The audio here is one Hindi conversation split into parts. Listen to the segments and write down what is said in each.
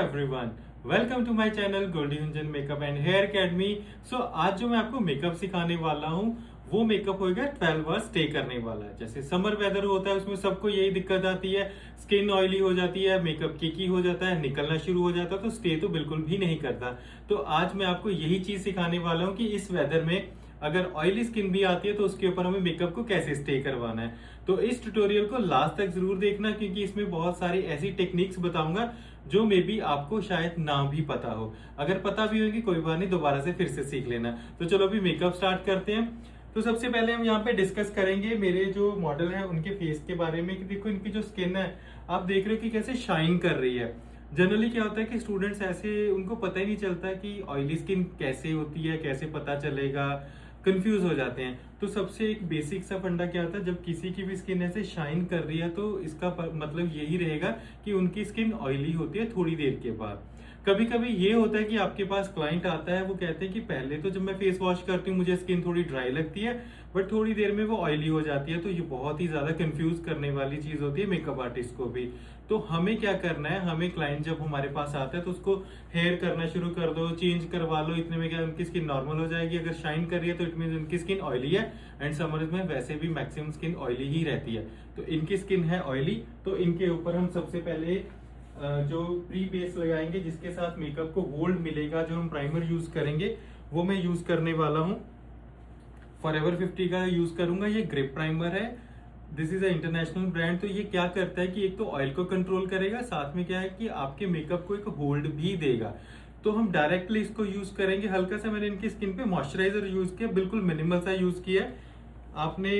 Everyone, welcome to my channel Goldy Gunjan makeup and hair academy. So आज जो मैं आपको मेकअप सिखाने वाला हूँ वो मेकअप होगा 12 आवर्स स्टे करने वाला है। जैसे समर वेदर होता है उसमें सबको यही दिक्कत आती है, स्किन ऑयली हो जाती है, मेकअप केकी हो जाता है, निकलना शुरू हो जाता है, तो स्टे तो बिल्कुल भी नहीं करता। तो आज मैं आपको यही चीज सिखाने वाला हूँ कि इस वेदर में अगर ऑयली स्किन भी आती है तो उसके ऊपर हमें मेकअप को कैसे स्टे करवाना है। तो इस ट्यूटोरियल को लास्ट तक जरूर देखना, क्योंकि इसमें बहुत सारी ऐसी टेक्निक्स बताऊंगा जो मे बी आपको शायद ना भी पता हो। अगर पता भी होगी कोई बात नहीं, दोबारा से फिर से सीख लेना। तो चलो अभी मेकअप स्टार्ट करते हैं। तो सबसे पहले हम यहाँ पे डिस्कस करेंगे मेरे जो मॉडल है उनके फेस के बारे में कि देखो इनकी जो स्किन है आप देख रहे हो कि कैसे शाइन कर रही है। जनरली क्या होता है कि स्टूडेंट्स ऐसे उनको पता ही नहीं चलता कि ऑयली स्किन कैसे होती है, कैसे पता चलेगा, कंफ्यूज हो जाते हैं। तो सबसे एक बेसिक सा फंडा क्या होता है, जब किसी की भी स्किन ऐसे शाइन कर रही है तो इसका मतलब यही रहेगा कि उनकी स्किन ऑयली होती है थोड़ी देर के बाद। कभी कभी ये होता है कि आपके पास क्लाइंट आता है, वो कहते हैं कि पहले तो जब मैं फेस वॉश करती हूँ मुझे स्किन थोड़ी ड्राई लगती है, बट थोड़ी देर में वो ऑयली हो जाती है। तो ये बहुत ही ज्यादा कंफ्यूज करने वाली चीज होती है मेकअप आर्टिस्ट को भी। तो हमें क्या करना है, हमें क्लाइंट जब हमारे पास आता है तो उसको हेयर करना शुरू कर दो, चेंज करवा लो, इतने में क्या उनकी स्किन नॉर्मल हो जाएगी। अगर शाइन कर रही है तो इट मीन उनकी स्किन ऑयली है, एंड समर में वैसे भी मैक्सिमम स्किन ऑयली ही रहती है। तो इनकी स्किन है ऑयली, तो इनके ऊपर हम सबसे पहले जो प्री बेस लगाएंगे जिसके साथ मेकअप को होल्ड मिलेगा, जो हम प्राइमर यूज करेंगे वो मैं यूज करने वाला हूँ फॉरएवर 50 का यूज करूंगा। ये ग्रिप प्राइमर है, this is a international brand. तो ये क्या करता है कि एक तो ऑयल को कंट्रोल करेगा, साथ में क्या है कि आपके मेकअप को एक होल्ड भी देगा। तो हम डायरेक्टली इसको यूज करेंगे। हल्का सा मैंने इनकी स्किन पे मॉइस्चराइजर यूज किया, बिल्कुल मिनिमल सा यूज किया है। आपने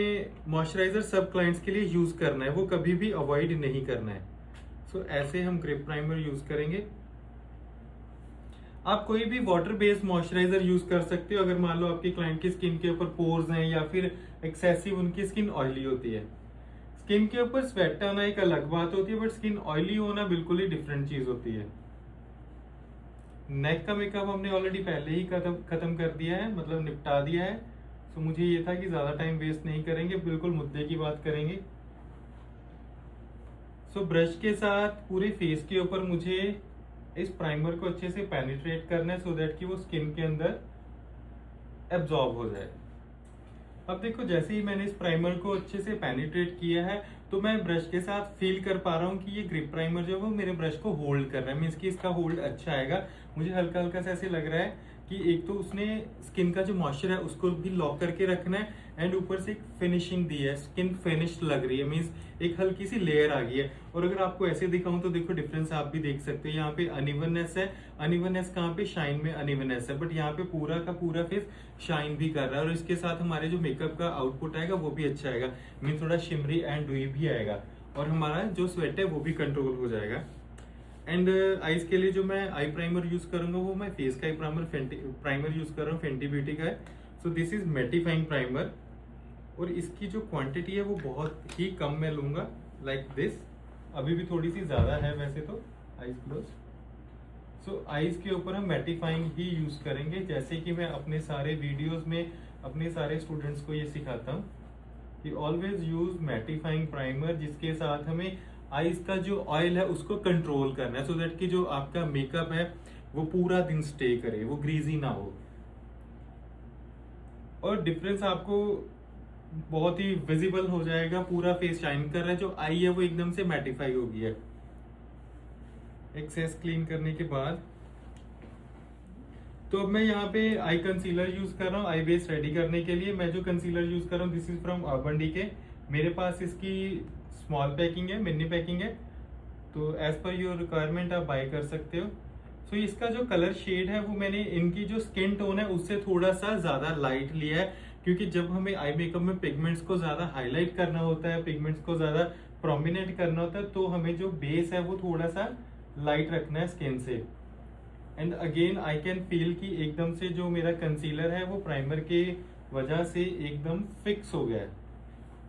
मॉइस्चराइजर सब क्लाइंट्स के लिए यूज करना है, वो कभी भी अवॉइड नहीं करना है। सो ऐसे हम ग्रिप प्राइमर यूज करेंगे। आप कोई भी वाटर बेस्ड मॉइस्चराइजर यूज कर सकते हो अगर मान लो आपके क्लाइंट की स्किन के ऊपर पोर्स हैं या फिर एक्सेसिव उनकी स्किन ऑयली होती है। स्किन के ऊपर स्वेट आना एक अलग बात होती है, बट स्किन ऑयली होना बिल्कुल ही डिफरेंट चीज होती है। नेक का मेकअप हमने ऑलरेडी पहले ही खत्म कर दिया है, मतलब निपटा दिया है। तो मुझे ये था कि ज्यादा टाइम वेस्ट नहीं करेंगे, बिल्कुल मुद्दे की बात करेंगे। सो ब्रश के साथ पूरे फेस के ऊपर मुझे इस प्राइमर को अच्छे से पेनिट्रेट करना है, सो दैट कि वो स्किन के अंदर एब्जॉर्ब हो जाए। अब देखो जैसे ही मैंने इस प्राइमर को अच्छे से पेनिट्रेट किया है तो मैं ब्रश के साथ फील कर पा रहा हूँ कि ये ग्रिप प्राइमर जो है वो मेरे ब्रश को होल्ड कर रहा है, मीन्स कि इसका होल्ड अच्छा आएगा। मुझे हल्का हल्का सा ऐसे लग रहा है कि एक तो उसने स्किन का जो मॉइस्चर है उसको भी लॉक करके रखना है, एंड ऊपर से एक फिनिशिंग दी है, स्किन फिनिश्ड लग रही है, मीन्स एक हल्की सी लेयर आ गई है। और अगर आपको ऐसे दिखाऊं तो देखो डिफरेंस आप भी देख सकते हो। यहाँ पे अनइवननेस है, अनइवननेस कहाँ पे, शाइन में अनइवननेस है, बट यहाँ पे पूरा का पूरा फेस शाइन भी कर रहा है। और इसके साथ हमारे जो मेकअप का आउटपुट आएगा वो भी अच्छा आएगा, मीन थोड़ा शिमरी एंड ड्यूई भी आएगा, और हमारा जो स्वेट है वो भी कंट्रोल हो जाएगा। एंड आईज के लिए जो मैं आई प्राइमर यूज करूंगा वो मैं फेस का आई प्राइमर यूज कर रहा हूँ, फेंटी ब्यूटी का है। सो दिस इज मैटिफाइंग प्राइमर, और इसकी जो क्वांटिटी है वो बहुत ही कम मैं लूंगा, लाइक दिस। अभी भी थोड़ी सी ज्यादा है वैसे तो। Eyes close. सो आईज के ऊपर हम मैटिफाइंग ही यूज करेंगे, जैसे कि मैं अपने सारे वीडियोस में अपने सारे स्टूडेंट्स को ये सिखाता हूँ कि ऑलवेज यूज मैटिफाइंग प्राइमर, जिसके साथ हमें आईज का जो ऑयल है उसको कंट्रोल करना है, सो दैट कि जो आपका मेकअप है वो पूरा दिन स्टे करे, वो ग्रीजी ना हो। और डिफरेंस आपको बहुत ही विजिबल हो जाएगा, पूरा फेस शाइन कर रहा है, जो आई है वो एकदम से मैटिफाई हो गई है। एक्सेस क्लीन करने के बाद तो अब मैं यहाँ पे आई कंसीलर यूज कर रहा हूँ आई बेस रेडी करने के लिए। मैं जो कंसीलर यूज कर रहा हूँ this is from Urban Decay. मेरे पास इसकी स्मॉल पैकिंग है, मिनी पैकिंग है, तो एज पर योर रिक्वायरमेंट आप बाय कर सकते हो। सो इसका जो कलर शेड है वो मैंने इनकी जो स्किन टोन है उससे थोड़ा सा ज्यादा लाइट लिया है, क्योंकि जब हमें आई मेकअप में पिगमेंट्स को ज्यादा हाईलाइट करना होता है, पिगमेंट्स को ज्यादा प्रोमिनेंट करना होता है, तो हमें जो बेस है वो थोड़ा सा लाइट रखना है स्किन से। And again I can feel कि एकदम से जो मेरा कंसीलर है वो प्राइमर के वजह से एकदम फिक्स हो गया है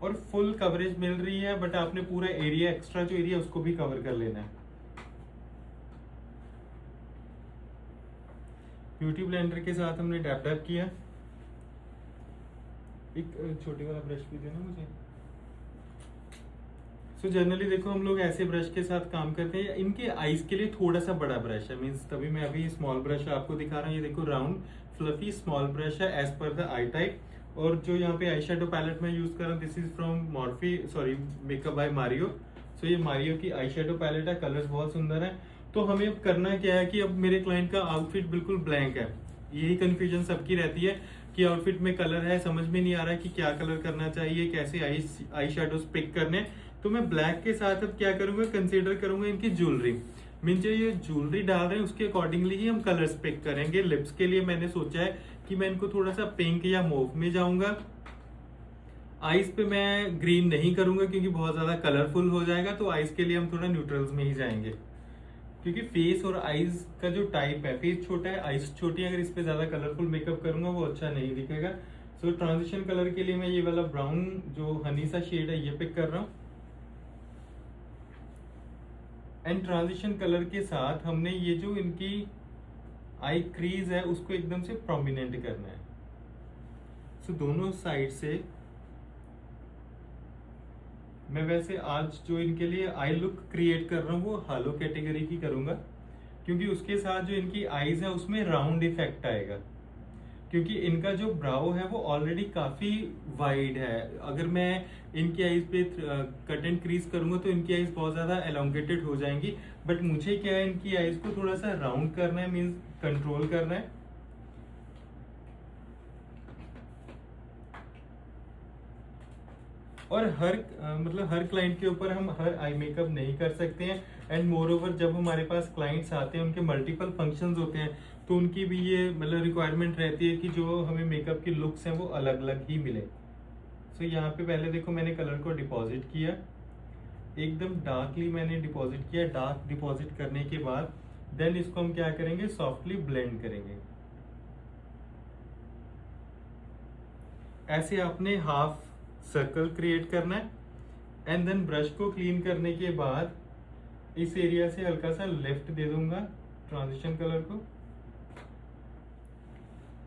और फुल कवरेज मिल रही है, बट आपने पूरा एरिया, एक्स्ट्रा जो एरिया उसको भी कवर कर लेना है। ब्यूटी ब्लेंडर के साथ हमने डैप डैप किया। एक छोटी वाला ब्रश भी देना मुझे। सो जनरली देखो हम लोग ऐसे ब्रश के साथ काम करते हैं। इनके आईज के लिए थोड़ा सा बड़ा ब्रश है, मीन्स तभी मैं अभी स्मॉल ब्रश आपको दिखा रहा हूँ। ये देखो राउंड फ्लफी स्मॉल ब्रश है एज पर द आई टाइप। और जो यहाँ पे आई शेडो पैलेट में यूज कर रहा हूँ, this is from Morphe sorry makeup by Mario. So ये मारियो की आई शेडो पैलेट है, कलर्स बहुत सुंदर है। तो हमें अब करना क्या है कि अब मेरे क्लाइंट का आउटफिट बिल्कुल ब्लैंक है। यही कंफ्यूजन सबकी रहती है कि आउटफिट में कलर है, समझ में नहीं आ रहा है कि क्या कलर करना चाहिए, कैसे आई शेडोज पिक करने। तो मैं ब्लैक के साथ अब क्या करूंगा, कंसीडर करूंगा इनकी ज्वेलरी। मीन जो ये ज्वेलरी डाल रहे हैं उसके अकॉर्डिंगली ही हम कलर्स पिक करेंगे। लिप्स के लिए मैंने सोचा है कि मैं इनको थोड़ा सा पिंक या मोव में जाऊंगा। आईज पे मैं ग्रीन नहीं करूंगा क्योंकि बहुत ज्यादा कलरफुल हो जाएगा, तो आईज के लिए हम थोड़ा न्यूट्रल्स में ही जाएंगे। क्योंकि फेस और आईज का जो टाइप है, फेस छोटा है आईज छोटी है, अगर इस पे ज्यादा कलरफुल मेकअप करूंगा वो अच्छा नहीं दिखेगा। सो ट्रांजिशन कलर के लिए मैं ये वाला ब्राउन जो हनी सा शेड है ये पिक कर रहा हूँ। एंड ट्रांजिशन कलर के साथ हमने ये जो इनकी आई क्रीज है उसको एकदम से प्रोमिनेंट करना है। सो दोनों साइड से मैं वैसे आज जो इनके लिए आई लुक क्रिएट कर रहा हूँ वो हालो कैटेगरी की करूंगा, क्योंकि उसके साथ जो इनकी आईज है उसमें राउंड इफेक्ट आएगा। क्योंकि इनका जो ब्राउ है वो ऑलरेडी काफी वाइड है। अगर मैं इनकी आईज पे कट एंड क्रीज करूंगा तो इनकी आईज बहुत ज्यादा एलोंगेटेड हो जाएंगी। बट मुझे क्या है, इनकी आईज को थोड़ा सा राउंड करना है, मीन्स कंट्रोल करना है। और मतलब हर क्लाइंट के ऊपर हम हर आई मेकअप नहीं कर सकते हैं। एंड मोर ओवर जब हमारे पास क्लाइंट्स आते हैं, उनके मल्टीपल फंक्शंस होते हैं, तो उनकी भी ये मतलब रिक्वायरमेंट रहती है कि जो हमें मेकअप की लुक्स हैं वो अलग अलग ही मिले। सो यहाँ पे पहले देखो मैंने कलर को डिपॉजिट किया, एकदम डार्कली मैंने डिपॉजिट किया। डार्क डिपॉजिट करने के बाद देन इसको हम क्या करेंगे, सॉफ्टली ब्लेंड करेंगे। ऐसे आपने हाफ सर्कल क्रिएट करना है। एंड देन ब्रश को क्लीन करने के बाद इस एरिया से हल्का सा लेफ्ट दे दूंगा ट्रांजिशन कलर को।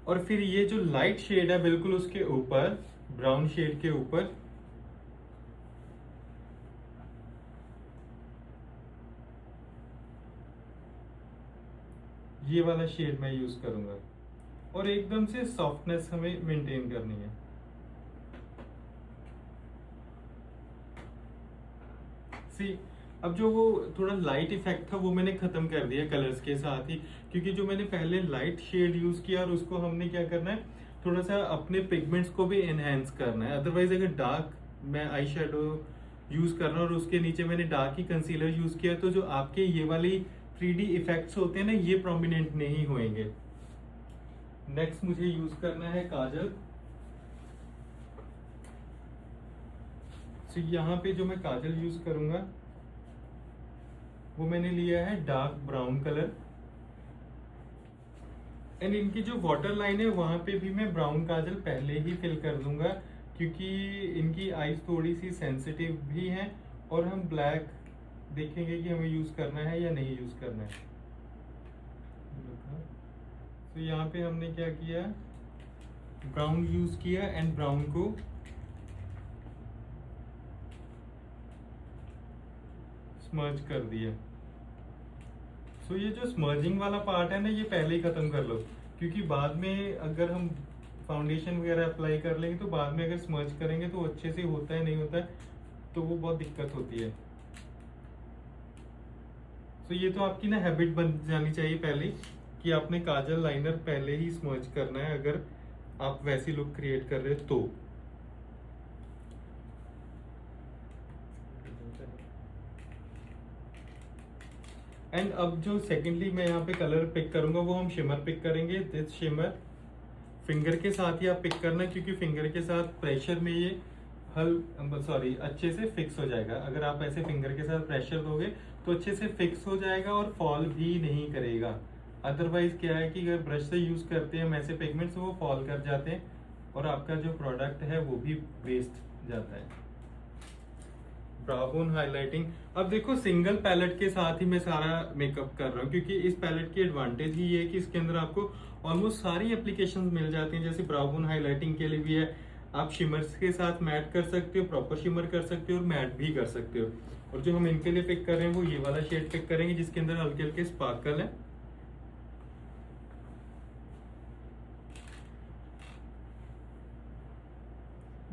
और फिर ये जो लाइट शेड है बिल्कुल उसके ऊपर, ब्राउन शेड के ऊपर ये वाला शेड मैं यूज करूंगा। और एकदम से सॉफ्टनेस हमें मेंटेन करनी है। अब जो वो थोड़ा लाइट इफेक्ट था वो मैंने खत्म कर दिया कलर्स के साथ ही, क्योंकि जो मैंने पहले लाइट शेड यूज किया और उसको हमने क्या करना है, थोड़ा सा अपने पिगमेंट्स को भी एनहेंस करना है। अदरवाइज अगर डार्क मैं आई शेडो यूज कर रहा हूँ और उसके नीचे मैंने डार्क ही कंसीलर यूज किया, तो जो आपके ये वाली 3D इफेक्ट्स होते हैं ना, ये प्रोमिनेंट नहीं होंगे। नेक्स्ट मुझे यूज करना है काजल। तो यहाँ पे जो मैं काजल यूज करूंगा वो मैंने लिया है डार्क ब्राउन कलर। एंड इनकी जो वाटर लाइन है वहां पे भी मैं ब्राउन काजल पहले ही फिल कर दूंगा, क्योंकि इनकी आईज थोड़ी सी सेंसिटिव भी है और हम ब्लैक देखेंगे कि हमें यूज करना है या नहीं यूज करना है। तो यहाँ पे हमने क्या किया, ब्राउन यूज किया एंड ब्राउन को स्मर्ज कर दिया। सो ये जो स्मर्जिंग वाला पार्ट है ना, ये पहले ही खत्म कर लो, क्योंकि बाद में अगर हम फाउंडेशन वगैरह अप्लाई कर लेंगे तो बाद में अगर स्मर्ज करेंगे तो अच्छे से होता है नहीं होता है, तो वो बहुत दिक्कत होती है। तो ये तो आपकी ना हैबिट बन जानी चाहिए पहले कि आपने काजल लाइनर पहले ही स्मर्ज करना है, अगर आप वैसी लुक क्रिएट कर रहे हो तो। एंड अब जो सेकेंडली मैं यहाँ पे कलर पिक करूंगा वो हम शिमर पिक करेंगे। दिस शिमर फिंगर के साथ ही आप पिक करना, क्योंकि फिंगर के साथ प्रेशर में ये अच्छे से फिक्स हो जाएगा। अगर आप ऐसे फिंगर के साथ प्रेशर दोगे तो अच्छे से फिक्स हो जाएगा और फॉल भी नहीं करेगा। अदरवाइज क्या है कि अगर ब्रश से यूज करते हैं हम ऐसे पिगमेंट्स, वो फॉल कर जाते हैं और आपका जो प्रोडक्ट है वो भी वेस्ट जाता है। ब्राउन हाइलाइटिंग, अब देखो सिंगल पैलेट के साथ ही मैं सारा मेकअप कर रहा हूँ, क्योंकि इस पैलेट की एडवांटेज ही ये है कि इसके अंदर आपको ऑलमोस्ट सारी एप्लीकेशंस मिल जाती हैं। जैसे ब्राउन हाइलाइटिंग के लिए भी है, आप शिमर्स के साथ मैट कर सकते हो, प्रॉपर शिमर कर सकते हो और मैट भी कर सकते हो। और जो हम इनके लिए पिक कर रहे हैं वो ये वाला शेड पिक करेंगे जिसके अंदर हल्के हल्के स्पार्कल है।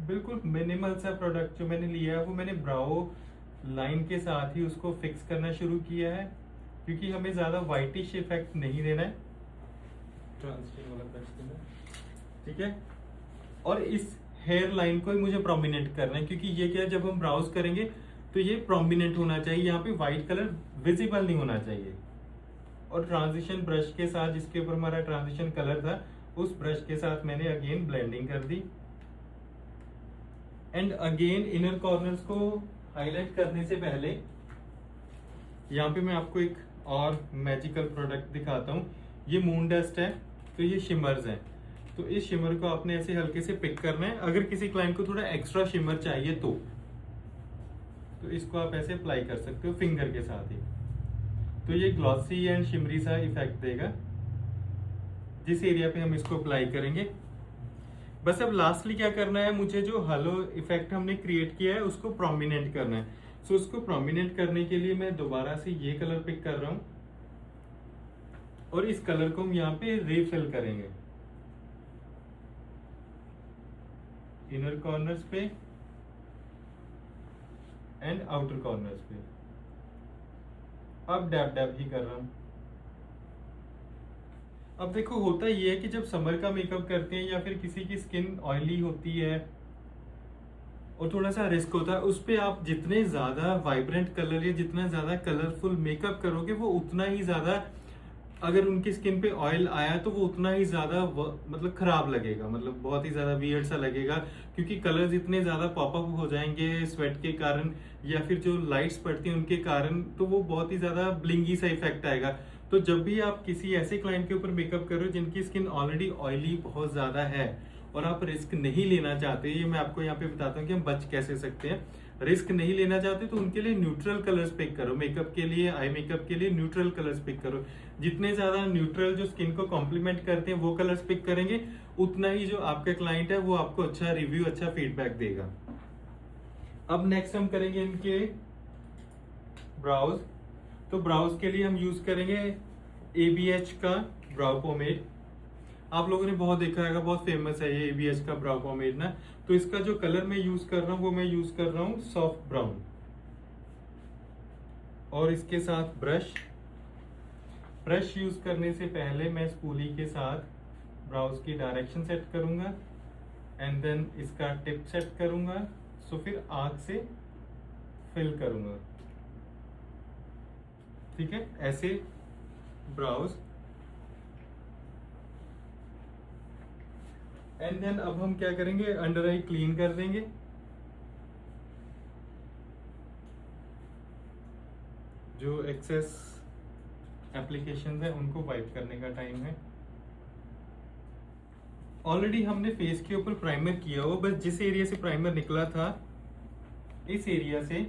बिल्कुल मिनिमल सा प्रोडक्ट जो मैंने लिया है वो मैंने ब्राउ लाइन के साथ ही उसको फिक्स करना शुरू किया है, क्योंकि हमें ज्यादा व्हाइटिश इफेक्ट नहीं देना है। ट्रांसलेट वाला ब्रश देना है, ठीक है। और इस हेयर लाइन को ही मुझे प्रोमिनेंट करना है, क्योंकि ये क्या है, जब हम ब्राउज करेंगे तो ये प्रोमिनेंट होना चाहिए, यहाँ पे व्हाइट कलर विजिबल नहीं होना चाहिए। और ट्रांजिशन ब्रश के साथ, जिसके ऊपर हमारा ट्रांजिशन कलर था, उस ब्रश के साथ मैंने अगेन ब्लेंडिंग कर दी। एंड अगेन इनर कॉर्नर्स को हाईलाइट करने से पहले यहाँ पे मैं आपको एक और मैजिकल प्रोडक्ट दिखाता हूँ। ये मून डस्ट है, तो ये शिमर्स है। तो इस शिमर को आपने ऐसे हल्के से पिक करना है। अगर किसी क्लाइंट को थोड़ा एक्स्ट्रा शिमर चाहिए तो इसको आप ऐसे अप्लाई कर सकते हो फिंगर के साथ ही। तो ये ग्लॉसी एंड शिमरी सा इफेक्ट देगा जिस एरिया पे हम इसको अप्लाई करेंगे। बस अब लास्टली क्या करना है, मुझे जो हलो इफेक्ट हमने क्रिएट किया है उसको प्रोमिनेंट करना है। सो उसको प्रोमिनेंट करने के लिए मैं दोबारा से ये कलर पिक कर रहा हूं और इस कलर को हम यहाँ पे रिफिल करेंगे इनर कॉर्नर्स पे एंड आउटर कॉर्नर्स पे। अब डैब डैब ही कर रहा हूं। अब देखो होता ये है कि जब समर का मेकअप करते हैं या फिर किसी की स्किन ऑयली होती है और थोड़ा सा रिस्क होता है, उस पे आप जितने ज्यादा वाइब्रेंट कलर या जितना ज्यादा कलरफुल मेकअप करोगे वो उतना ही ज्यादा, अगर उनकी स्किन पे ऑयल आया तो वो उतना ही ज्यादा मतलब खराब लगेगा, मतलब बहुत ही ज्यादा वियर्ड सा लगेगा, क्योंकि कलर्स इतने ज्यादा पॉपअप हो जाएंगे स्वेट के कारण या फिर जो लाइट्स पड़ती हैं उनके कारण, तो वो बहुत ही ज्यादा ब्लिंगी सा इफेक्ट आएगा। तो जब भी आप किसी ऐसे क्लाइंट के ऊपर मेकअप कर रहे हो जिनकी स्किन ऑलरेडी ऑयली बहुत ज्यादा है और आप रिस्क नहीं लेना चाहते, ये मैं आपको यहाँ पे बताता हूँ कि हम बच कैसे सकते हैं। रिस्क नहीं लेना चाहते तो उनके लिए न्यूट्रल कलर्स पिक करो। मेकअप के लिए, आई मेकअप के लिए न्यूट्रल कलर्स पिक करो। जितने ज्यादा न्यूट्रल जो स्किन को कॉम्प्लीमेंट करते हैं वो कलर्स पिक करेंगे, उतना ही जो आपका क्लाइंट है वो आपको अच्छा रिव्यू, अच्छा फीडबैक देगा। अब नेक्स्ट हम करेंगे इनके ब्राउज। तो ब्राउज के लिए हम यूज करेंगे ABH का ब्राउ पोमेड। आप लोगों ने बहुत देखा होगा, बहुत फेमस है ये ABH का ब्राउ पोमेड ना। तो इसका जो कलर मैं यूज कर रहा हूँ वो मैं यूज कर रहा हूँ सॉफ्ट ब्राउन। और इसके साथ ब्रश यूज करने से पहले मैं स्पूली के साथ ब्राउज की डायरेक्शन सेट करूंगा एंड देन इसका टिप सेट करूंगा। सो फिर आंख से फिल करूंगा, ठीक है, ऐसे ब्राउज। एंड देन अब हम क्या करेंगे, अंडर आई क्लीन कर देंगे। जो एक्सेस एप्लीकेशंस है उनको वाइप करने का टाइम है। ऑलरेडी हमने फेस के ऊपर प्राइमर किया हो, बस जिस एरिया से प्राइमर निकला था इस एरिया से,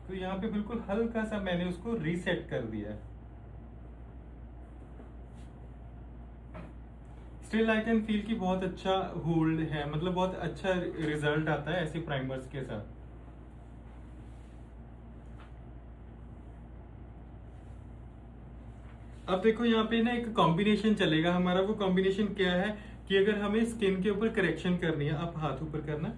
तो यहाँ पे बिल्कुल हल्का सा मैंने उसको रीसेट कर दिया है। स्टिल आई कैन फील कि बहुत अच्छा होल्ड है, मतलब बहुत अच्छा रिजल्ट आता है ऐसे प्राइमर्स के साथ। अब देखो यहाँ पे ना एक कॉम्बिनेशन चलेगा हमारा। वो कॉम्बिनेशन क्या है कि अगर हमें स्किन के ऊपर करेक्शन करनी है, आप हाथ ऊपर करना।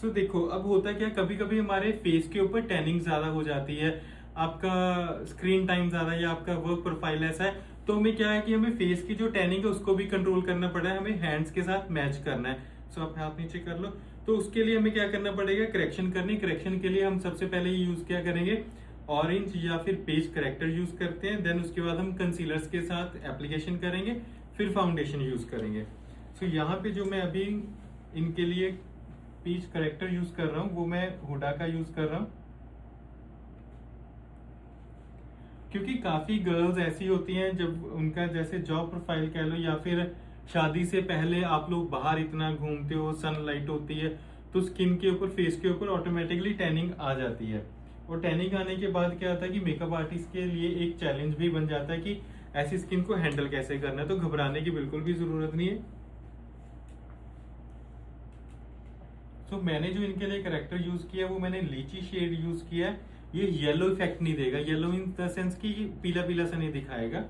सो देखो अब होता क्या, कभी कभी हमारे फेस के ऊपर टैनिंग ज्यादा हो जाती है, आपका स्क्रीन टाइम ज्यादा या आपका वर्क प्रोफाइल ऐसा है, तो हमें क्या है कि हमें फेस की जो टैनिंग है उसको भी कंट्रोल करना पड़ा है, हमें हैंड्स के साथ मैच करना है। सो आप हाथ नीचे कर लो। तो उसके लिए हमें क्या करना पड़ेगा, करेक्शन करनी। करेक्शन के लिए हम सबसे पहले यूज क्या करेंगे, ऑरेंज या फिर पेज करेक्टर यूज करते हैं। देन उसके बाद हम कंसीलर्स के साथ एप्लीकेशन करेंगे, फिर फाउंडेशन यूज करेंगे। सो यहाँ पे जो मैं अभी इनके लिए पेज करेक्टर यूज कर रहा हूँ वो मैं हुडा का यूज कर रहा हूँ, क्योंकि काफी गर्ल्स ऐसी होती हैं जब उनका जैसे जॉब प्रोफाइल कह लो या फिर शादी से पहले आप लोग बाहर इतना घूमते हो, सनलाइट होती है, तो स्किन के ऊपर, फेस के ऊपर ऑटोमेटिकली टैनिंग आ जाती है। और टैनिंग आने के बाद क्या होता है कि मेकअप आर्टिस्ट के लिए एक चैलेंज भी बन जाता है कि ऐसी स्किन को हैंडल कैसे करना है। तो घबराने की बिल्कुल भी जरूरत नहीं है। तो मैंने जो इनके लिए करेक्टर यूज किया है वो मैंने लीची शेड यूज किया है। ये येलो इफेक्ट नहीं देगा, येलो इन द सेंस कि पीला पीला सा नहीं दिखाएगा।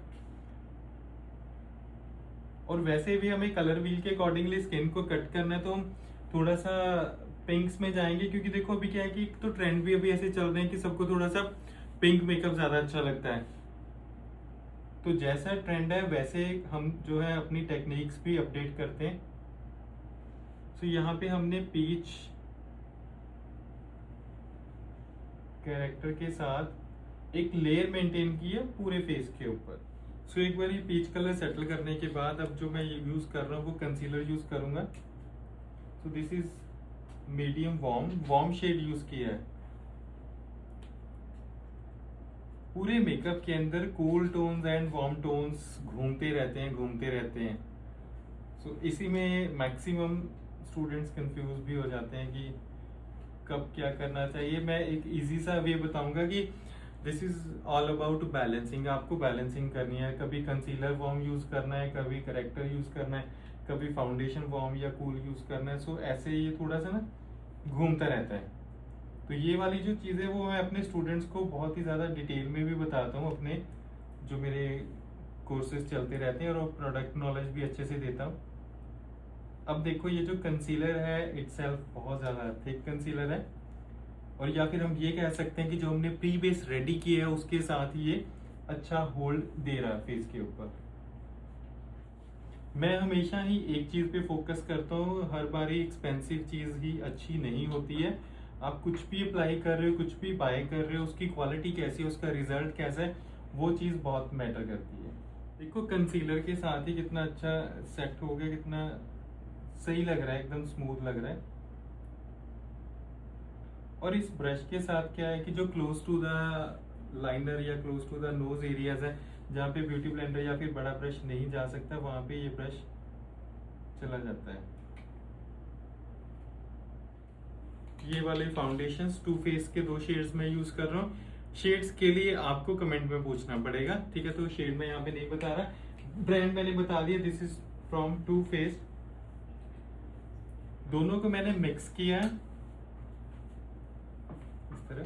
और वैसे भी हमें कलर व्हील के अकॉर्डिंगली स्किन को कट करना है, तो हम थोड़ा सा पिंक्स में जाएंगे, क्योंकि देखो अभी क्या है कि तो ट्रेंड भी अभी ऐसे चल रहे हैं कि सबको थोड़ा सा पिंक मेकअप ज्यादा अच्छा लगता है। तो जैसा ट्रेंड है वैसे हम जो है अपनी टेक्निक्स भी अपडेट करते हैं। तो यहाँ पे हमने पीच कैरेक्टर के साथ एक लेयर मेंटेन की है पूरे फेस के ऊपर। सो एक बार ये पीच कलर सेटल करने के बाद अब जो मैं यूज कर रहा हूँ वो कंसीलर यूज करूंगा। So this is medium warm shade use किया है। पूरे मेकअप के अंदर cool tones and warm tones घूमते रहते हैं। सो इसी में मैक्सिमम स्टूडेंट्स कंफ्यूज भी हो जाते हैं कि कब क्या करना चाहिए। मैं एक इजी सा वे बताऊंगा कि this is all about balancing. आपको बैलेंसिंग करनी है, कभी कंसीलर वार्म यूज करना है, कभी करेक्टर यूज करना है, कभी फाउंडेशन वार्म या कूल यूज करना है। सो ऐसे ये थोड़ा सा ना घूमता रहता है। तो ये वाली जो चीज़ें वो मैं अपने स्टूडेंट्स को बहुत ही ज़्यादा डिटेल में भी बताता हूँ, अपने जो मेरे कोर्सेज चलते रहते हैं, और प्रोडक्ट नॉलेज भी अच्छे से देता हूँ। अब देखो ये जो कंसीलर है इटसेल्फ बहुत ज़्यादा थिक कंसीलर है, और या फिर हम ये कह सकते हैं कि जो हमने प्री बेस रेडी किया है उसके साथ ही ये अच्छा होल्ड दे रहा है फेस के ऊपर। मैं हमेशा ही एक चीज़ पे फोकस करता हूँ, हर बारी एक्सपेंसिव चीज़ ही अच्छी नहीं होती है। आप कुछ भी अप्लाई कर रहे हो, कुछ भी बाय कर रहे हो, उसकी क्वालिटी कैसी है, उसका रिजल्ट कैसा है, वो चीज़ बहुत मैटर करती है। देखो कंसीलर के साथ ही कितना अच्छा सेट हो गया, कितना सही लग रहा है, एकदम स्मूथ लग रहा है। और इस ब्रश के साथ क्या है कि जो क्लोज टू द लाइनर या close to the nose areas है, जहाँ पे ब्यूटी ब्लेंडर या फिर बड़ा ब्रश नहीं जा सकता, वहां पे ये ब्रश चला जाता है। ये वाले फाउंडेशंस टू फेस के 2 शेड्स में यूज कर रहा हूँ। शेड्स के लिए आपको कमेंट में पूछना पड़ेगा, ठीक है? तो शेड मैं यहाँ पे नहीं बता रहा, ब्रांड मैंने बता दिया, this is from Too Faced. दोनों को मैंने मिक्स किया है इस तरह।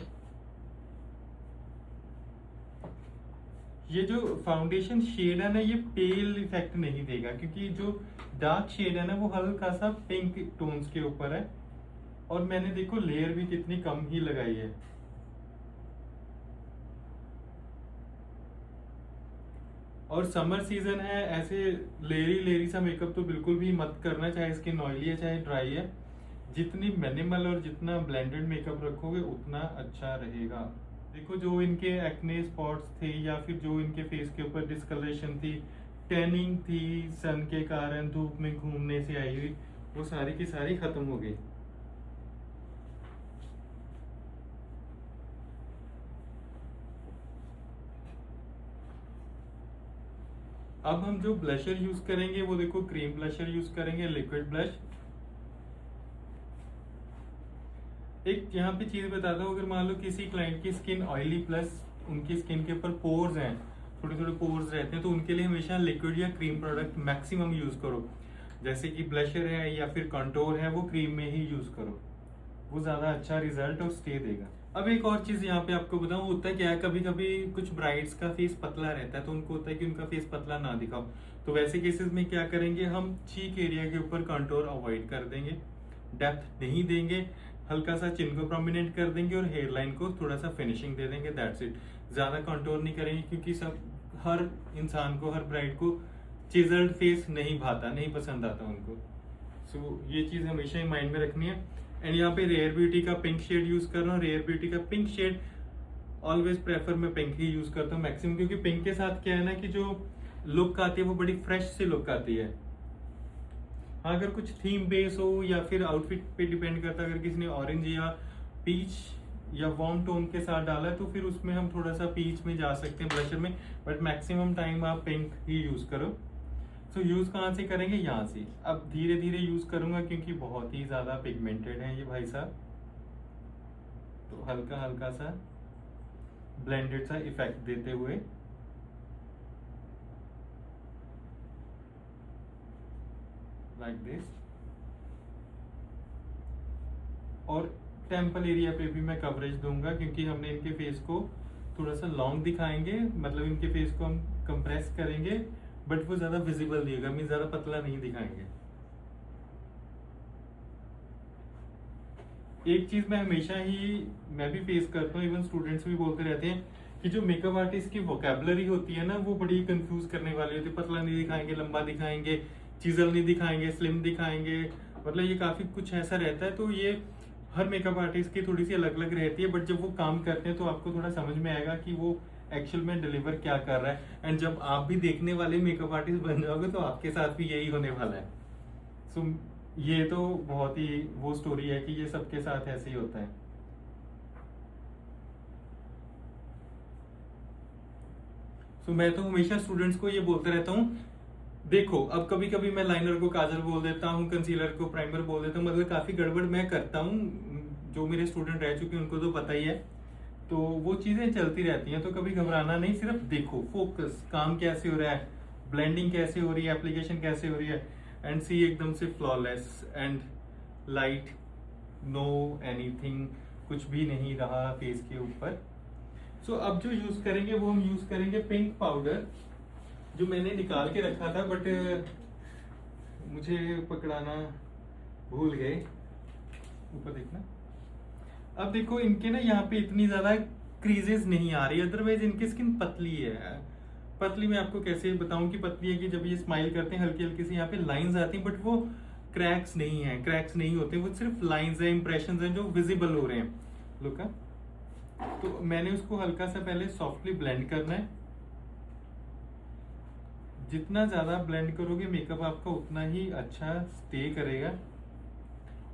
ये जो फाउंडेशन शेड है ना, ये पेल इफेक्ट नहीं देगा, क्योंकि जो डार्क शेड है ना वो हल्का सा पिंक टोन्स के ऊपर है, और मैंने देखो लेयर भी कितनी कम ही लगाई है। और समर सीजन है, ऐसे लेयरी लेयरी सा मेकअप तो बिल्कुल भी मत करना, चाहे स्किन ऑयली है चाहे ड्राई है। जितनी मिनिमल और जितना ब्लेंडेड मेकअप रखोगे उतना अच्छा रहेगा। देखो जो इनके एक्ने स्पॉट्स थे, या फिर जो इनके फेस के ऊपर डिस्कलरेशन थी, टैनिंग थी, सन के कारण धूप में घूमने से आई हुई, वो सारी की सारी खत्म हो गई। अब हम जो ब्लशर यूज करेंगे वो देखो क्रीम ब्लशर यूज करेंगे, लिक्विड ब्लश। एक यहाँ पे चीज बताता हूँ, अगर मान लो किसी क्लाइंट की स्किन ऑयली प्लस उनकी स्किन के ऊपर पोर्स हैं, थोड़े थोड़े पोर्स रहते हैं, तो उनके लिए हमेशा लिक्विड या क्रीम प्रोडक्ट मैक्सिमम यूज करो। जैसे कि ब्लशर है या फिर कंटोर है, वो क्रीम में ही यूज करो, वो ज्यादा अच्छा रिजल्ट और स्टे देगा। अब एक और चीज यहाँ पे आपको बताऊं, होता है क्या है, कभी कभी कुछ ब्राइड्स का फेस पतला रहता है, तो उनको होता है कि उनका फेस पतला ना दिखाओ। तो वैसे केसेस में क्या करेंगे, हम चीक एरिया के ऊपर कंटोर अवॉइड कर देंगे, डेप्थ नहीं देंगे, हल्का सा चिन को प्रोमिनेंट कर देंगे और हेयर लाइन को थोड़ा सा फिनिशिंग दे देंगे, दैट्स इट। ज्यादा कंटोर नहीं करेंगे, क्योंकि सब हर इंसान को, हर ब्राइड को चिजल्ड फेस नहीं भाता, नहीं पसंद आता उनको। सो ये चीज हमेशा ही माइंड में रखनी है। एंड यहाँ पे रेयर ब्यूटी का पिंक शेड यूज कर रहा हूँ। रेयर ब्यूटी का पिंक शेड ऑलवेज प्रेफर मैं पिंक ही यूज करता हूँ मैक्सिमम, क्योंकि पिंक के साथ क्या है ना कि जो लुक आती है वो बड़ी फ्रेश सी लुक आती है। हाँ, अगर कुछ थीम बेस हो या फिर आउटफिट पे डिपेंड करता है, अगर किसी ने ऑरेंज या पीच या वार्म टोन के साथ डाला है तो फिर उसमें हम थोड़ा सा पीच में जा सकते हैं ब्लशर में, बट मैक्सिमम टाइम आप पिंक ही यूज करो। सो यूज कहाँ से करेंगे, यहाँ से। अब धीरे धीरे यूज करूंगा क्योंकि बहुत ही ज्यादा पिगमेंटेड है ये भाई साहब, तो हल्का हल्का सा ब्लेंडेड सा इफेक्ट देते हुए लाइक दिस। और टेम्पल एरिया पे भी मैं कवरेज दूंगा, क्योंकि हमने इनके फेस को थोड़ा सा लॉन्ग दिखाएंगे, मतलब इनके फेस को हम कंप्रेस करेंगे, बट वो ज्यादा विजिबल नहीं होगा, मीन ज्यादा पतला नहीं दिखाएंगे। एक चीज मैं हमेशा ही मैं भी फेस करता हूँ, इवन स्टूडेंट्स भी बोलते रहते हैं कि जो मेकअप आर्टिस्ट की वोकेबलरी होती है ना, वो बड़ी कंफ्यूज करने वाली होती है। पतला नहीं दिखाएंगे, लंबा दिखाएंगे, चीजल नहीं दिखाएंगे, स्लिम दिखाएंगे, मतलब ये काफी कुछ ऐसा रहता है। तो ये हर मेकअप आर्टिस्ट की थोड़ी सी अलग अलग रहती है, बट जब वो काम करते हैं तो आपको थोड़ा समझ में आएगा कि वो एक्चुअल में डिलीवर क्या कर रहा है। एंड जब आप भी देखने वाले मेकअप आर्टिस्ट बन जाओगे तो आपके साथ भी यही होने वाला है। सो ये तो बहुत ही वो स्टोरी है कि ये सबके साथ ऐसे ही होता है। सो मैं तो हमेशा स्टूडेंट्स को ये बोलते रहता हूँ, देखो अब कभी कभी मैं लाइनर को काजल बोल देता हूँ, कंसीलर को प्राइमर बोल देता हूँ, मतलब काफी गड़बड़ मैं करता हूँ। जो मेरे स्टूडेंट रह चुके हैं उनको तो पता ही है। तो वो चीजें चलती रहती हैं, तो कभी घबराना नहीं, सिर्फ देखो, फोकस, काम कैसे हो रहा है, ब्लेंडिंग कैसे हो रही है, एप्लीकेशन कैसे हो रही है, एंड सी एकदम से flawless and light, know anything, कुछ भी नहीं रहा फेस के ऊपर। सो अब जो यूज करेंगे वो हम यूज करेंगे पिंक पाउडर, जो मैंने निकाल के रखा था, बट मुझे पकड़ाना भूल गए। ऊपर देखना। अब देखो इनके ना यहाँ पे इतनी ज्यादा क्रीजेस नहीं आ रही, अदरवाइज इनकी स्किन पतली है। पतली मैं आपको कैसे बताऊं कि पतली है, कि जब ये स्माइल करते हैं हल्की हल्की सी यहाँ पे लाइंस आती हैं, बट वो क्रैक्स नहीं है, क्रैक्स नहीं होते, वो सिर्फ लाइंस है, इंप्रेशंस हैं जो विजिबल हो रहे हैं। लुक। तो मैंने उसको हल्का सा पहले सॉफ्टली ब्लेंड करना है। जितना ज्यादा ब्लेंड करोगे मेकअप आपका उतना ही अच्छा स्टे करेगा,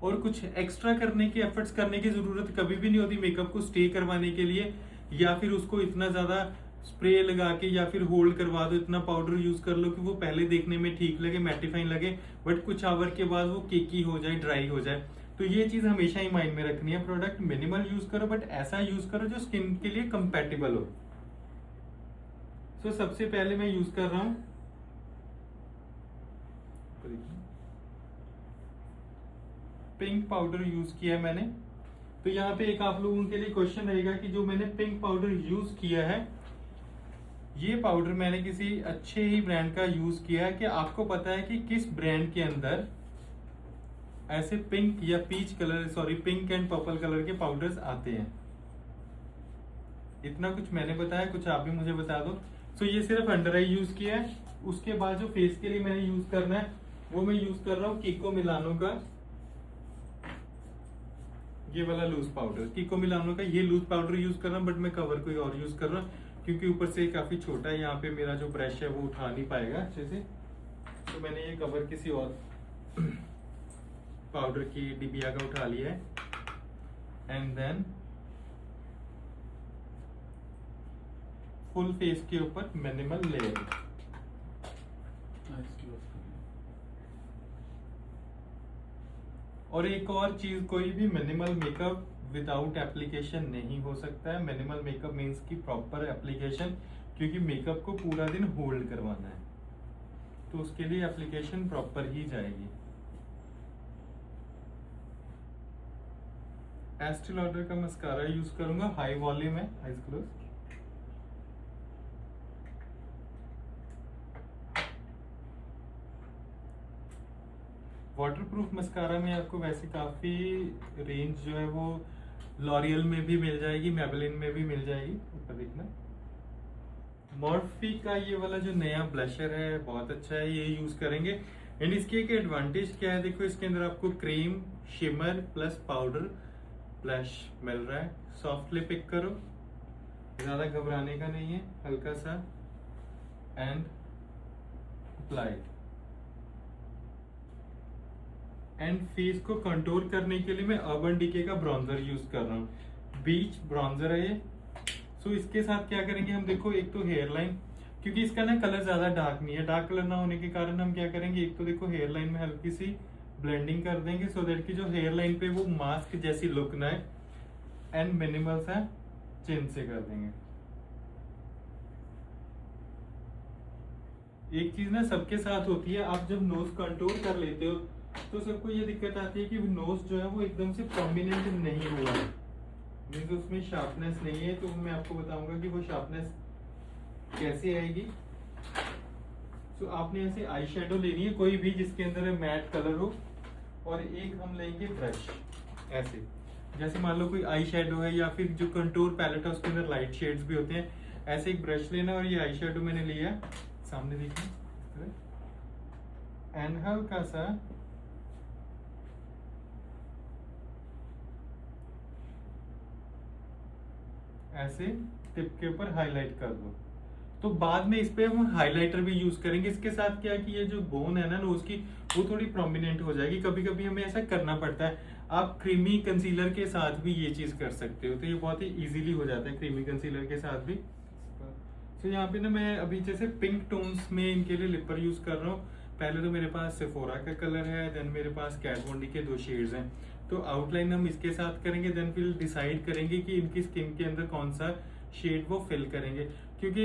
और कुछ एक्स्ट्रा करने की एफर्ट्स करने की जरूरत कभी भी नहीं होती मेकअप को स्टे करवाने के लिए, या फिर उसको इतना ज्यादा स्प्रे लगा के या फिर होल्ड करवा दो, इतना पाउडर यूज कर लो कि वो पहले देखने में ठीक लगे, मैटिफाइंग लगे, बट कुछ आवर के बाद वो केकी हो जाए, ड्राई हो जाए। तो ये चीज हमेशा ही माइंड में रखनी है। प्रोडक्ट मिनिमल यूज करो, बट ऐसा यूज करो जो स्किन के लिए कंपेटेबल हो। सो सबसे पहले मैं यूज कर रहा हूं पिंक पाउडर यूज किया है मैंने। तो यहाँ पे एक आप लोगों के लिए क्वेश्चन रहेगा कि जो मैंने पिंक पाउडर यूज किया है, ये पाउडर मैंने किसी अच्छे ही ब्रांड का यूज किया है। कि आपको पता है कि किस ब्रांड के अंदर ऐसे पिंक या peach colour, sorry pink and purple colour के पाउडर्स आते हैं? इतना कुछ मैंने बताया, कुछ आप भी मुझे बता दो। सो ये सिर्फ अंडर आई यूज किया है। उसके बाद जो फेस के लिए मैंने यूज करना है वो मैं यूज कर रहा हूँ कीको मिलानो का ये वाला लूज पाउडर। कीको मिलानो का ये लूज पाउडर यूज कर रहा हूँ, बट मैं कवर कोई और यूज कर रहा हूँ क्योंकि ऊपर से काफी छोटा है, यहाँ पे मेरा जो ब्रश है वो उठा नहीं पाएगा अच्छे से। तो मैंने ये कवर किसी और पाउडर की डिबिया का उठा लिया है। एंड देन फुल फेस के ऊपर मिनिमल लेयर। और एक और चीज, कोई भी मिनिमल मेकअप विदाउट एप्लीकेशन नहीं हो सकता है। मिनिमल मेकअप मीन्स की प्रॉपर एप्लीकेशन, क्योंकि मेकअप को पूरा दिन होल्ड करवाना है, तो उसके लिए एप्लीकेशन प्रॉपर ही जाएगी। एस्टी लॉडर का मस्कारा यूज करूंगा, हाई वॉल्यूम है, आइज क्लोज। वाटरप्रूफ मस्कारा में आपको वैसे काफी रेंज जो है वो लॉरियल में भी मिल जाएगी, मेबेलिन में भी मिल जाएगी। ऊपर देखना। मॉर्फी का ये वाला जो नया ब्लशर है बहुत अच्छा है, ये यूज करेंगे। एंड इसकी एक एडवांटेज क्या है, देखो इसके अंदर आपको cream, shimmer plus powder blush मिल रहा है। सॉफ्टली पिक करो, ज्यादा घबराने का नहीं है, हल्का सा एंड अप्लाई। एंड फेस को कंटूर करने के लिए मैं अर्बन डिके का ब्रॉन्जर यूज कर रहा हूँ। बीच ब्रॉन्जर है ये। सो इसके साथ क्या करेंगे हम, देखो एक तो हेयर लाइन, क्योंकि इसका ना कलर ज्यादा डार्क नहीं है, डार्क कलर ना होने के कारण हम क्या करेंगे, एक तो देखो हेयर लाइन में हल्की सी ब्लेंडिंग कर देंगे सो दैट कि जो हेयर लाइन पे वो मास्क जैसी लुक ना है। एंड मिनिमल सा चिन से कर देंगे। एक चीज ना सबके साथ होती है, आप जब नोज कंटूर कर लेते हो तो सबको ये दिक्कत आती है कि नोज जो है वो एकदम से प्रोमिनेंट नहीं हुआ है, मीन्स उसमें शार्पनेस नहीं है। तो मैं आपको बताऊंगा कि वो शार्पनेस कैसे आएगी। तो आपने ऐसे आई शेडो लेनी है कोई भी जिसके अंदर मैट कलर हो, और एक हम लेंगे ब्रश ऐसे, जैसे मान लो कोई आई शेडो है या फिर जो कंटूर पैलेट है उसके अंदर लाइट शेड्स भी होते हैं। ऐसे एक ब्रश लेना और ये आई शेडो मैंने लिया, सामने देखिए, एंड हल्का सा ऐसे टिप के ऊपर हाईलाइट कर दो। तो बाद में इस पे हम हाइलाइटर भी यूज करेंगे। इसके साथ क्या है कि ये जो बोन है ना नोज की, वो थोड़ी प्रोमिनेंट हो जाएगी। कभी कभी हमें ऐसा करना पड़ता है। आप क्रीमी कंसीलर के साथ भी ये चीज कर सकते हो, तो ये बहुत ही इजीली हो जाता है क्रीमी कंसीलर के साथ भी। तो यहाँ पे ना मैं अभी जैसे पिंक टोन्स में इनके लिए लिपर यूज कर रहा हूँ। पहले तो मेरे पास सेफोरा का कलर है, देन मेरे पास कैट von D के 2 शेड्स हैं। तो आउटलाइन हम इसके साथ करेंगे, देन फिर डिसाइड करेंगे कि इनकी स्किन के अंदर कौन सा शेड वो फिल करेंगे। क्योंकि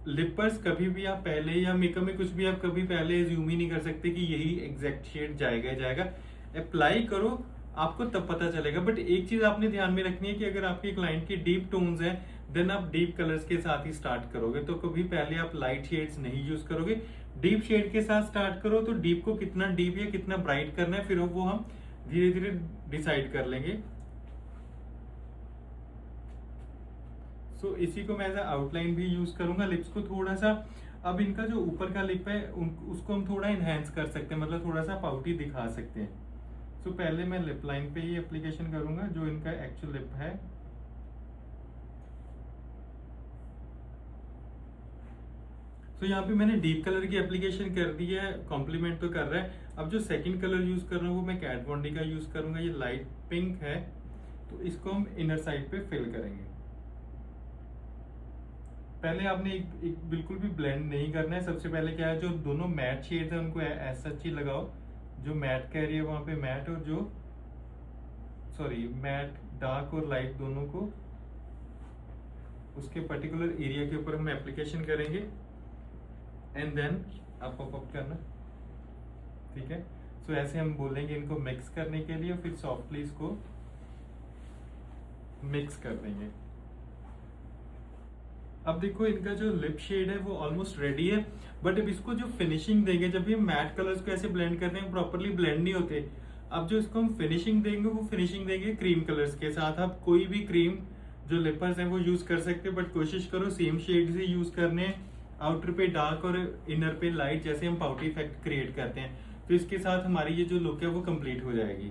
लिपर्स कभी भी आप पहले, या मेकअप में कुछ भी आप कभी पहले एज्यूम ही नहीं कर सकते कि यही एग्जैक्ट शेड जाएगा जाएगा। अप्लाई करो, आपको तब पता चलेगा। बट एक चीज आपने ध्यान में रखनी है कि अगर आपके क्लाइंट की डीप टोन्स हैं, देन आप डीप कलर्स के साथ ही स्टार्ट करोगे। तो कभी पहले आप लाइट शेड्स नहीं यूज करोगे, डीप शेड के साथ स्टार्ट करो। तो डीप को कितना डीप या कितना ब्राइट करना है, फिर वो हम धीरे धीरे डिसाइड कर लेंगे। सो इसी को मैं एज आउटलाइन भी यूज करूंगा। लिप्स को थोड़ा सा, अब इनका जो ऊपर का लिप है उसको हम थोड़ा इनहेंस कर सकते हैं, मतलब थोड़ा सा पाउटी दिखा सकते हैं। सो पहले मैं लिप लाइन पे ही एप्लीकेशन करूंगा जो इनका एक्चुअल लिप है। तो यहाँ पे मैंने डीप कलर की एप्लीकेशन कर दी है, कॉम्प्लीमेंट तो कर रहा है। अब जो सेकंड कलर यूज कर रहा हूँ वो मैं कैट von D का यूज करूंगा। ये लाइट पिंक है, तो इसको हम इनर साइड पे फिल करेंगे। पहले आपने एक बिल्कुल भी ब्लेंड नहीं करना है। सबसे पहले क्या है, जो दोनों मैट शेड्स है उनको ऐसा ही लगाओ। जो मैट कह रही है वहां पे मैट, और जो मैट डार्क और लाइट दोनों को उसके पर्टिकुलर एरिया के ऊपर हम एप्लीकेशन करेंगे, एंड देन आप पॉप करना, ठीक है। सो ऐसे हम बोलेंगे इनको मिक्स करने के लिए, फिर सॉफ्टली इसको मिक्स कर देंगे। अब देखो इनका जो लिप शेड है वो ऑलमोस्ट रेडी है, बट अब इसको जो फिनिशिंग देंगे, जब ये मैट कलर्स को ऐसे ब्लेंड करते हैं प्रॉपरली ब्लेंड नहीं होते। अब जो इसको हम फिनिशिंग देंगे वो फिनिशिंग देंगे क्रीम कलर्स के साथ। आप कोई भी क्रीम जो लिपर्स हैं वो यूज कर सकते हैं, बट कोशिश करो सेम शेड से यूज करने। आउटर पे डार्क और इनर पे लाइट, जैसे हम पाउटी इफेक्ट क्रिएट करते हैं, तो इसके साथ हमारी ये जो लुक है वो कंप्लीट हो जाएगी।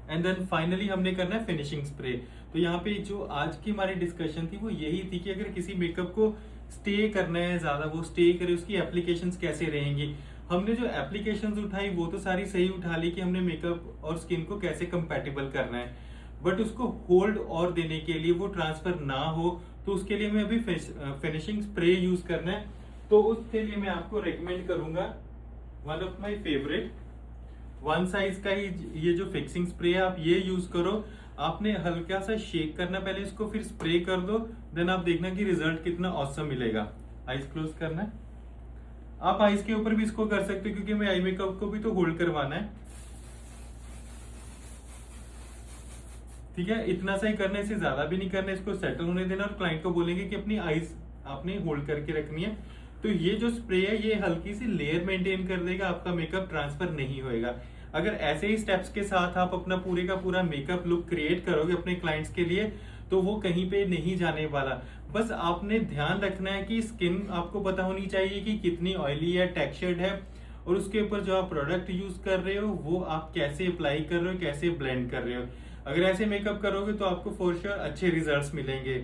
एंड देन फाइनली हमने करना है फिनिशिंग स्प्रे। तो यहाँ पे जो आज की हमारी डिस्कशन थी वो यही थी कि अगर किसी मेकअप को स्टे करना है ज्यादा, वो स्टे करे, उसकी एप्लीकेशंस कैसे रहेंगी। हमने जो एप्लीकेशंस उठाई वो तो सारी सही उठा ली कि हमने मेकअप और स्किन को कैसे कंपैटिबल करना है, बट उसको होल्ड और देने के लिए, वो ट्रांसफर ना हो, तो उसके लिए हमें अभी फिनिशिंग स्प्रे यूज करना है। तो उसके लिए मैं आपको रिकमेंड करूंगा one of my favourite, one size का ही ये जो फिक्सिंग स्प्रे है, आप ये यूज करो। आपने हल्का सा शेक करना पहले इसको, फिर स्प्रे कर दो, देन आप देखना कि रिजल्ट कितना ऑसम मिलेगा। आईज क्लोज करना है, आप आईज के ऊपर भी इसको कर सकते हो क्योंकि मैं आई मेकअप को भी तो होल्ड करवाना है, ठीक है। इतना सा ही करना है, इससे ज्यादा भी नहीं करना है। इसको सेटल होने देना और क्लाइंट को बोलेंगे कि अपनी आईज आपने होल्ड करके रखनी है। तो ये जो स्प्रे है ये हल्की सी लेयर मेंटेन कर देगा, आपका मेकअप ट्रांसफर नहीं होएगा। अगर ऐसे ही स्टेप्स के साथ आप अपना पूरे का पूरा मेकअप लुक क्रिएट करोगे अपने क्लाइंट्स के लिए, तो वो कहीं पे नहीं जाने वाला। बस आपने ध्यान रखना है कि स्किन आपको पता होनी चाहिए कि कितनी ऑयली है, टेक्सचर्ड है, और उसके ऊपर जो आप प्रोडक्ट यूज कर रहे हो वो आप कैसे अप्लाई कर रहे हो, कैसे ब्लेंड कर रहे हो। अगर ऐसे मेकअप करोगे तो आपको फॉर श्योर अच्छे रिजल्ट्स मिलेंगे।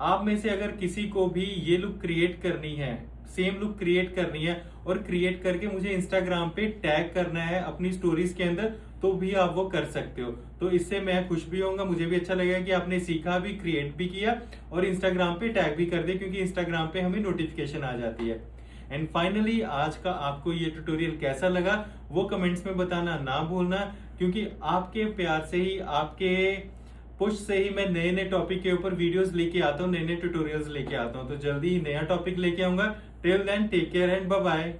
आप में से अगर किसी को भी ये लुक क्रिएट करनी है, सेम लुक क्रिएट करनी है, और क्रिएट करके मुझे इंस्टाग्राम पे टैग करना है अपनी स्टोरीज के अंदर, तो भी आप वो कर सकते हो। तो इससे मैं खुश भी होऊंगा, मुझे भी अच्छा लगेगा कि आपने सीखा भी, क्रिएट भी किया, और इंस्टाग्राम पे टैग भी कर दे, क्योंकि इंस्टाग्राम पे हमें नोटिफिकेशन आ जाती है। एंड फाइनली आज का आपको ये ट्यूटोरियल कैसा लगा वो कमेंट्स में बताना ना भूलना, क्योंकि आपके प्यार से ही, आपके पुश से ही मैं नए नए टॉपिक के ऊपर वीडियोस लेके आता हूँ, नए नए ट्यूटोरियल्स लेके आता हूँ। तो जल्दी ही नया टॉपिक लेके आऊंगा। Till then take care and bye bye.